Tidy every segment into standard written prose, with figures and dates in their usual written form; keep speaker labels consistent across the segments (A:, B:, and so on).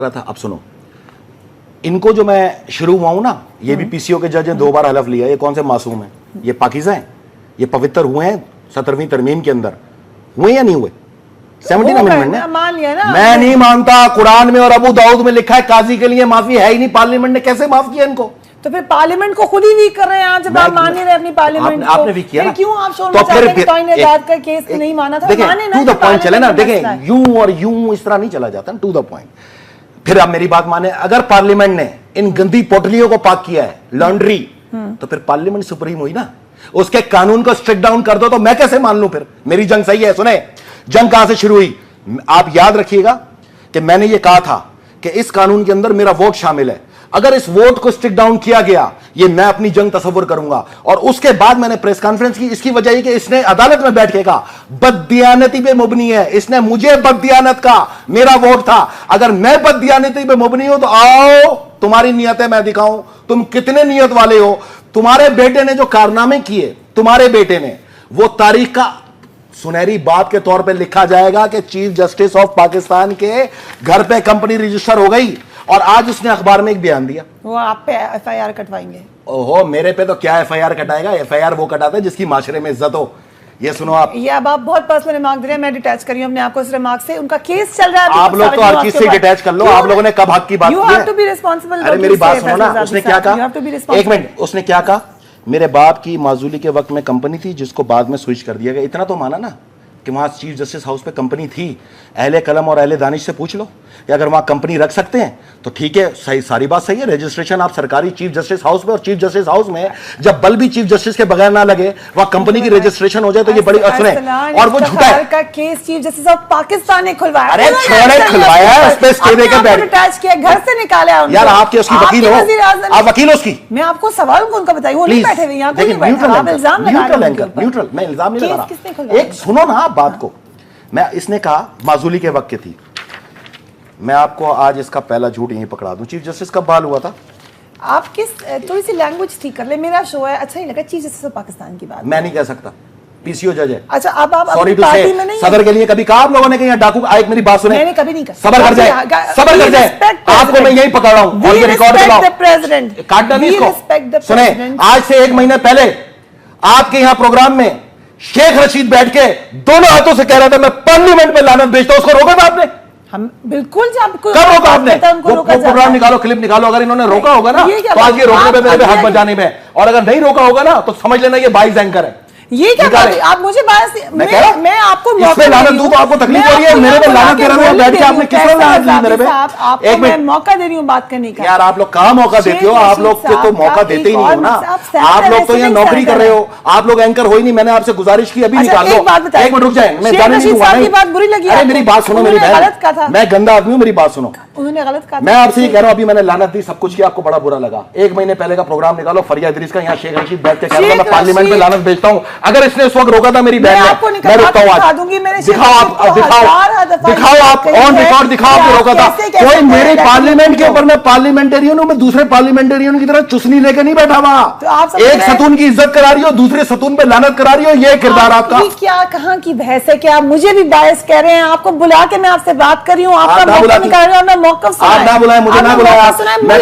A: रहा था। अब सुनो, इनको जो मैं शुरू हुआ हूं ना, ये भी पीसीओ के जज हैं, 2 बार हलफ लिया। ये कौन से मासूम हैं? ये पाकिज़ा हैं, ये पवित्र हुए हैं 17वीं तरमीम के अंदर, हुए या नहीं हुए? 17 अमेंडमेंट ने
B: मान लिया ना।
A: मैं नहीं मानता। कुरान में और अबू दाऊद में लिखा है काजी के लिए माफी है ही नहीं। पार्लियामेंट ने कैसे माफ किया इनको?
B: तो फिर पार्लियामेंट को खुद ही वीक कर रहे हैं आज, जब आप मान नहीं रहे अपनी पार्लियामेंट को।
A: आपने वीक किया ना,
B: क्यों आप शोर
A: तो
B: मचा रहे हैं कि
A: फिर
B: तोहिन आजाद का केस नहीं माना था? माने ना,
A: टू द पॉइंट चले ना। देखें,
B: पार्लियामेंट
A: यूं और यूं इस तरह नहीं चला जाता, टू द पॉइंट। फिर आप मेरी बात माने, अगर पार्लियामेंट ने इन गंदी पोटलियों को पाक किया है, लॉन्ड्री, तो फिर पार्लियामेंट सुप्रीम हुई ना। उसके कानून को स्ट्रिक डाउन कर दो तो मैं कैसे मान लूं? फिर मेरी जंग सही है। सुने, जंग कहां से शुरू हुई? आप याद रखिएगा कि मैंने ये कहा था कि इस कानून के अंदर मेरा वोट शामिल है। अगर इस वोट को स्टिक डाउन किया गया, ये मैं अपनी जंग तस्वुर करूंगा। और उसके बाद मैंने प्रेस कॉन्फ्रेंस की। इसकी वजह है कि इसने अदालत में बैठ के कहा बददियानती पे मुबनी है। इसने मुझे बददियानत का, मेरा वोट था। अगर मैं बददियानती पे मुबनी हूं तो आओ, तुम्हारी नियतें मैं दिखाऊं, तुम कितने नियत वाले हो। तुम्हारे बेटे ने जो कारनामे किए, तुम्हारे बेटे ने, वो तारीख का सुनहरी बात के तौर पे लिखा जाएगा कि चीफ जस्टिस ऑफ पाकिस्तान के घर पे कंपनी रजिस्टर हो गई। और आज उसने अखबार में एक बयान दिया,
B: वो आप पे एफआईआर कटवाएंगे।
A: ओहो, मेरे पे तो क्या एफआईआर कटाएगा? एफआईआर वो कटाता है जिसकी माशरे में इज्जत हो। ये सुनो आप,
B: ये अब आप बहुत पर्सनल रिमार्क दे रहे हैं। मैं डिटैच करी हूं अपने आप को इस रिमार्क से। उनका केस चल रहा है।
A: आप लोग तो हर चीज से डिटैच कर लो। आप लोगों ने कब हक की बात की है?
B: You have to be responsible।
A: अरे मेरी बात सुनो ना, उसने क्या कहा? एक मिनट, उसने क्या कहा? मेरे बाप की माजूली के वक्त में कंपनी थी जिसको बाद में स्विच कर दिया गया। इतना तो माना ना कि वहां चीफ जस्टिस हाउस पे कंपनी थी। अहले कलम और अहले दानिश से पूछ लो कि अगर वहां कंपनी रख सकते हैं तो ठीक है, सही, सारी बात सही है। रजिस्ट्रेशन आप सरकारी चीफ जस्टिस हाउस में, और चीफ जस्टिस हाउस में जब बल भी चीफ जस्टिस के बगैर ना लगे, वहां कंपनी की रजिस्ट्रेशन हो जाए तो ये बड़ी असर है। और वो झूठा है
B: का case chief justice of Pakistan ने खुलवाया।
A: अरे छोड़े, खुलवाया है, उस पे स्टे देकर बैठ
B: अटैच किया, घर से निकाला है उनको।
A: यार आपके उसकी वकील हो, आप वकील हो उसकी।
B: मैं आपको सवाल उनका बताइए, वो नहीं बैठे हुए यहाँ, कोई नहीं बैठा। आप इल्जाम लगा रहे हैं।
A: न्यूट्रल, मैं इल्जाम नहीं लगा रहा। एक सुनो ना आप बात को। मैं, इसने कहा माजूली के वक्त की थी। मैं आपको आज इसका पहला झूठ यहीं पकड़ा दूं। चीफ जस्टिस कब बहाल हुआ था?
B: आप किस, थोड़ी सी लैंग्वेज ठीक कर ले। मेरा शो है, अच्छा नहीं लगा चीफ जस्टिस ऑफ पाकिस्तान की बात।
A: मैं नहीं कह सकता, पीसीओ जज है।
B: अच्छा, अब आप
A: सॉरी टू
B: पार्टी में नहीं,
A: सदर के लिए कभी कहा आप लोगों ने कि यहाँ डाकू? एक मेरी बात सुने,
B: मैंने कभी नहीं कहा।
A: सबर कर जाए, सबर कर जाए। आपको मैं यही पकड़ रहा हूं और ये रिकॉर्ड कराओ।
B: प्रेसिडेंट
A: काटना नहीं इसको। सुने, आज से 1 महीने पहले आपके यहाँ प्रोग्राम में शेख रशीद बैठ के दोनों हाथों से कह रहा था मैं पार्लियामेंट में लानत भेजता हूं। उसको रोका था आपने?
B: हम बिल्कुल, जब
A: कब रोका आपने? वो प्रोग्राम निकालो, क्लिप निकालो। अगर इन्होंने रोका होगा ना तो आज ये रोकने पे मेरे हक बजाने में, और अगर नहीं रोका होगा ना तो समझ लेना ये बाइस एंकर है।
B: ये क्या बात है? आप मुझे मैं आपको
A: मौका लानत दूं तो आपको तकलीफ हो रही है। मेरे पे लानत दे रहे हो, बैठ के आपने किस तरह लानत दी मेरे पे?
B: एक मिनट, मौका दे रही हूं बात करने का।
A: यार आप लोग कहां मौका देते हो? आप लोग के तो मौका देते ही नहीं हो ना। आप लोग तो यहाँ नौकरी कर रहे हो, आप लोग एंकर हो ही नहीं। मैंने आपसे गुजारिश की, अभी निकाल लो। एक मिनट रुक जाए, मैं जाने नहीं दूंगा। अरे मेरी बात सुनो, मेरी बहन, मैं गंदा आदमी हूँ, मेरी बात सुनो।
B: उन्होंने गलत कहा।
A: मैं आपसे ये कह रहा हूँ, अभी मैंने लानत दी, सब कुछ किया, आपको बड़ा बुरा लगा। 1 महीने पहले का प्रोग्राम निकालो, फरिया इदरीस का। यहाँ शेख रशीद बैठ के कह रहा था मैं पार्लियामेंट में लानत भेजता हूँ। अगर इसने इस वक्त रोका था मेरी बहन ने, मैं रुकता हूँ आज। दिखाओ आप, दिखाओ आप ऑन रिकॉर्ड, दिखाओ आपने रोका था। कोई मेरे पार्लियामेंट के ऊपर, मैं पार्लियामेंटेरियन हूँ, मैं दूसरे पार्लियामेंटेरियन की तरह चुसनी लेके नहीं बैठा हुआ। एक सतून की इज्जत करा रही हो, दूसरे सतून पे लानत करा रही हो। ये किरदार आपका
B: क्या, कहाँ की बहस है? क्या मुझे भी बायस कह रहे हैं? आपको बुला के मैं आपसे बात कर रही हूँ, आपका मौका निकाल रही हूँ। मैं मौका
A: बुलाया, मुझे ना बुलाया।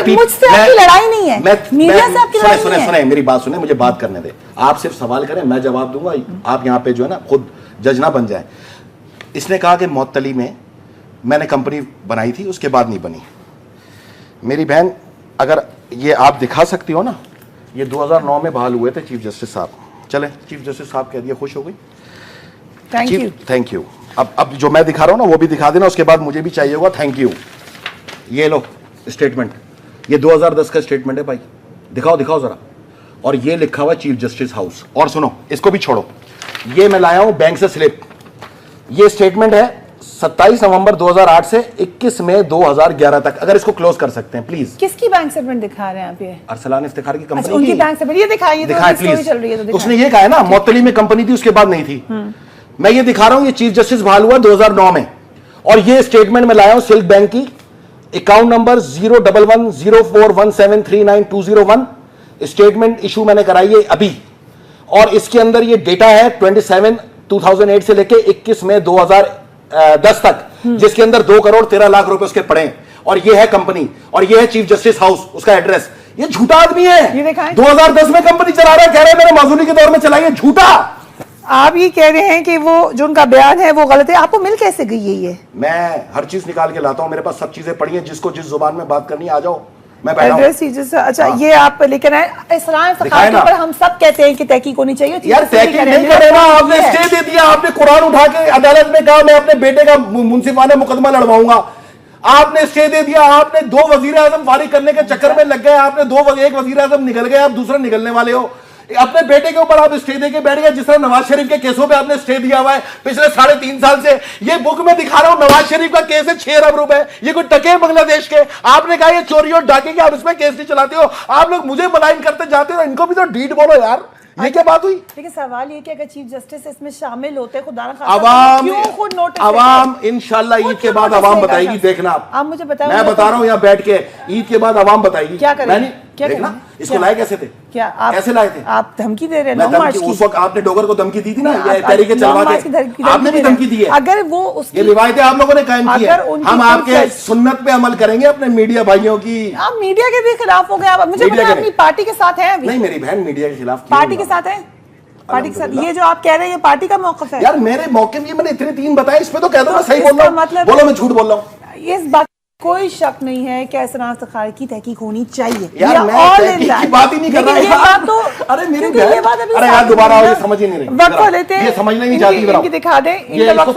B: मुझसे आपकी लड़ाई नहीं है, मीडिया से आपकी लड़ाई नहीं है।
A: सुने मेरी बात सुने, मुझे बात करने दे। आप सिर्फ सवाल करें, मैं जवाब दूंगा। आप यहाँ पे जो है ना खुद जज ना बन जाए। इसने कहा कि मौतली में मैंने कंपनी बनाई थी, उसके बाद नहीं बनी। मेरी बहन, अगर ये आप दिखा सकती हो ना, ये 2009 में बहाल हुए थे चीफ जस्टिस साहब। चले, चीफ जस्टिस साहब कह दिया, खुश हो गई। Thank you. अब जो मैं दिखा रहा हूं ना वो भी दिखा देना, उसके बाद मुझे भी चाहिए होगा थैंक यू। ये लो स्टेटमेंट, ये 2010 का स्टेटमेंट है भाई, दिखाओ दिखाओ जरा। और ये लिखा हुआ चीफ जस्टिस हाउस। और सुनो, इसको भी छोड़ो, ये मैं लाया हूं बैंक से स्लिप। ये स्टेटमेंट है 27 नवंबर 2008 से 21 मई 2011 तक। अगर इसको क्लोज कर सकते हैं प्लीज।
B: किसकी बैंक स्टेटमेंट दिखा रहे हैं आप? ये
A: अरसलान इफ्तिखार की कंपनी
B: उनकी बैंक स्टेटमेंट, ये दिखाइए
A: प्लीज।
B: चल रही है तो
A: उसने ये कहा है ना मौतली में कंपनी थी, उसके बाद नहीं थी। मैं ये दिखा रहा हूं, ये चीफ जस्टिस बहाल हुआ 2009 में। और ये स्टेटमेंट में लाया हूं सिल्क बैंक की, अकाउंट नंबर 0110417392001। स्टेटमेंट इशू मैंने कराई है अभी, और इसके अंदर ये डेटा है 27/2008 से लेके 21 मई 2010 तक, जिसके अंदर 2 करोड़ 13 लाख रुपए उसके पड़े हैं। और ये है कंपनी और ये है चीफ जस्टिस हाउस, उसका एड्रेस। ये झूठा आदमी है।
B: ये दिखाएं।
A: 2010 में कंपनी चला रहा है, कह रहा है मैंने माजूनी के दौर में चलाई है। झूठा।
B: आप ये कह रहे हैं कि वो जो उनका बयान है वो गलत है। आपको मिल कैसे गई है ये?
A: मैं हर चीज निकाल के लाता हूं, मेरे पास सब चीजें पड़ी हैं। जिसको जिस जुबान में बात करनी है आ जाओ, मैं बैठा हूं।
B: एड्रेस अच्छा ये आप लेकर आए। इस्लाम
A: दिखाए ना।
B: पर हम सब कहते हैं कि तहकीक होनी चाहिए।
A: यार तहकीक नहीं करे ना, आपने स्टे दे दिया, आपने कुरान उठा के अदालत में कहा मैं अपने बेटे का मुंसिफाना मुकदमा लड़वाऊंगा। आपने स्टे दे दिया, आपने 2 वजीर आजम फारिग करने के चक्कर में लग गए, आपने एक वजीर आजम निकल गए, आप दूसरा निकलने वाले हो। अपने बेटे के ऊपर आप स्टे दे के बैठ गए, जिस तरह नवाज शरीफ के केसों पे आपने स्टे दिया हुआ है पिछले 3.5 साल से। ये बुक में दिखा रहा हूं, नवाज शरीफ का केस है 6 अरब रुपए। ये कोई टके बांग्लादेश के। आपने कहा ये चोरी और डाके के, आप इसमें केस नहीं चलाते हो। आप लोग मुझे मलाइन करते जाते हो, इनको भी तो डीड बोलो यार। ये क्या बात हुई?
B: लेकिन सवाल ये कि अगर चीफ जस्टिस इसमें शामिल होते, खुदा ना
A: अवाम,
B: क्यों खुद नोटिस?
A: अवाम इंशाल्लाह ईद के बाद अवाम बताएगी, देखना
B: आप मुझे बताओ।
A: मैं बता रहा हूं यहाँ बैठ के, ईद के बाद अवाम बताएगी
B: क्या करेंगे? क्या
A: देखना। इसको लाए कैसे थे?
B: क्या आप
A: कैसे लाए थे?
B: आप धमकी दे रहे हैं?
A: उस वक्त आपने डोगर को धमकी दी थी ना, ये तहरीके चलवा के आपने भी धमकी दी है।
B: अगर वो
A: ये रिवायतें आप लोगों ने कायम की है। हम आपके सुन्नत पे अमल करेंगे, अपने मीडिया भाइयों की।
B: आप मीडिया के भी खिलाफ हो गए। आप मुझे अपनी पार्टी के साथ है?
A: नहीं मेरी बहन मीडिया के खिलाफ
B: पार्टी के साथ है। पार्टी के साथ ये जो आप कह रहे हैं, ये पार्टी का मौक़िफ़ है।
A: यार मेरे मौक़िफ़ ये मैंने इतने 3 बताए, इस पे तो कह दो मैं सही बोल रहा हूं। मतलब बोलो मैं झूठ बोल रहा हूं।
B: इस बात कोई शक नहीं है कि एहसान सखार की तहकीक होनी चाहिए।
A: यार मैं तहकीक की बात ही नहीं कर रहा।
B: ये बात तो
A: अरे मेरी बहन, अरे यार दोबारा आओ, ये समझ ही नहीं रही।
B: वक्फा लेते हैं,
A: ये समझना नहीं चाहती।
B: इनकी दिखा दें,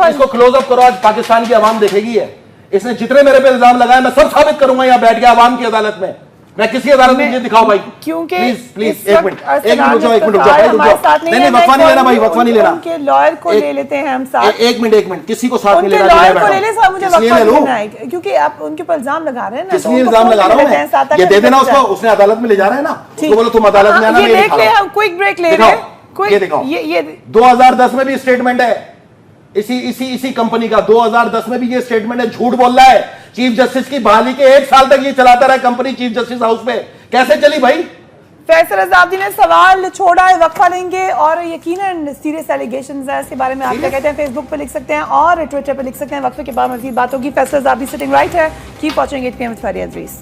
A: इसको क्लोज अप करो, आज पाकिस्तान की आवाम देखेगी है। इसने जितने मेरे पे इल्जाम लगाए मैं सब साबित करूंगा यहाँ बैठ के आवाम की अदालत में। मैं किसी अदालत में ये दिखाओ भाई,
B: क्योंकि
A: प्लीज 1 मिनट रुक जाओ। नहीं वक्फा नहीं लेना भाई, वक्फा नहीं लेना।
B: उनके लॉयर को ले लेते हैं हम साथ।
A: 1 मिनट किसी को साथ नहीं लेना।
B: लॉयर को ले ले साहब, मुझे वक्फा लेना है क्योंकि आप उनके ऊपर इल्जाम लगा रहे हैं ना।
A: किसने इल्जाम लगा रहा हूं मैं? ये दे देना उसको, उसने अदालत में ले जा रहा है ना, उसको बोलो तुम अदालत में आना।
B: ये देख ले, हम क्विक ब्रेक ले रहे हैं।
A: ये देखो, ये 2010 में भी स्टेटमेंट है इसी कंपनी का। 2010 में भी ये स्टेटमेंट है, झूठ बोल रहा है। चीफ जस्टिस की बहाली के 1 साल तक ये चलाता रहा कंपनी चीफ जस्टिस हाउस पे। कैसे चली भाई? फैसल रज़ादी ने सवाल छोड़ा है, वक्फा लेंगे और यकीनन सीरियस एलिगेशंस है इसके बारे में। आप क्या कहते हैं? फेसबुक पे लिख सकते हैं और ट्विटर पे लिख सकते हैं। वक्फे के बाद मज़ीद बात होगी। फैसल रज़ादी सिटिंग राइट है। Keep watching 8 PM with Fariya Aziz.